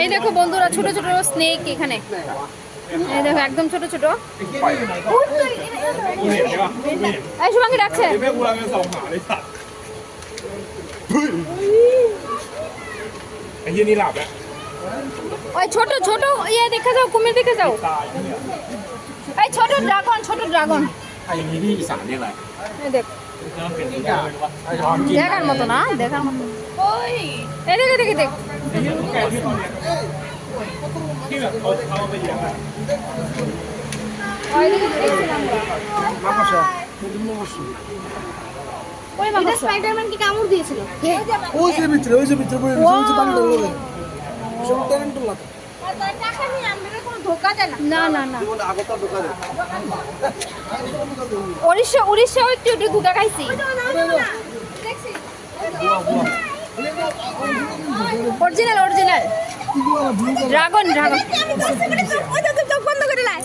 এই দেখো বন্ধুরা, ছোট ছোট স্নেক এখানে। এই দেখো একদম ছোট ছোট। এই শুভাঙ্গী ডাকছে। ওই ছোট ছোট ইয়ে দেখে যাও, কুমির দেখে যাও। এই ছোট ড্রাগন, ছোট ড্রাগন। এই দেখ, দেখার মতো না, দেখার মতো। ওই এই দেখে দেখে দেখ। ওই মাকড়সা স্পাইডারম্যান কি কামড় দিয়েছিল? ওই যে ভিতরে ওই যে ভিতরে ওই যে পানি ঢাললো রে সব ট্যারেন্টুলা তো টাকা নিয়ে আমরা কোনো ধোকা দেয় না। না না না, আগেটা ঢোকা দেয় উড়িষ্যা একটু একটু ধোকা খাইছি। Original original dragon dragon. ওই তো চোখ বন্ধ করে লাই।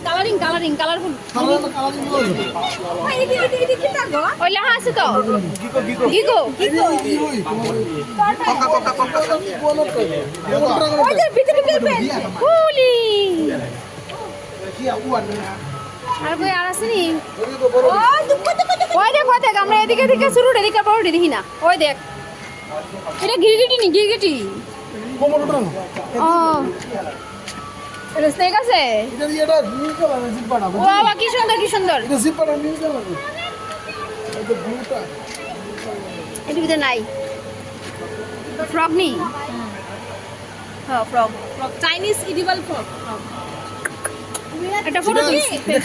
Colouring colouring colourful. ওই লেখা আছে তো গিগো গিগো। ওই যে ভিতরে খেলবেন ফুলি। আর কই আর আসেনি? ওই দেখ ওই দেখ, আমরা এদিকে এদিকে শুরু এদিকে বড় দেখি না। ওই দেখ, এটা গিরগিটি নি গিরগিটি। ও এটা স্নেক আছে। এটা দিয়ে এটা ব্লু কালার জিপাটা ও বাবা কি সুন্দর কি সুন্দর। এটা জিপাটা ব্লু কালার এটা ব্লুটা এর ভিতরে নাই ফ্রগ নেই। হ্যাঁ frog, frog Chinese edible frog. এটা ফটো তুলছি।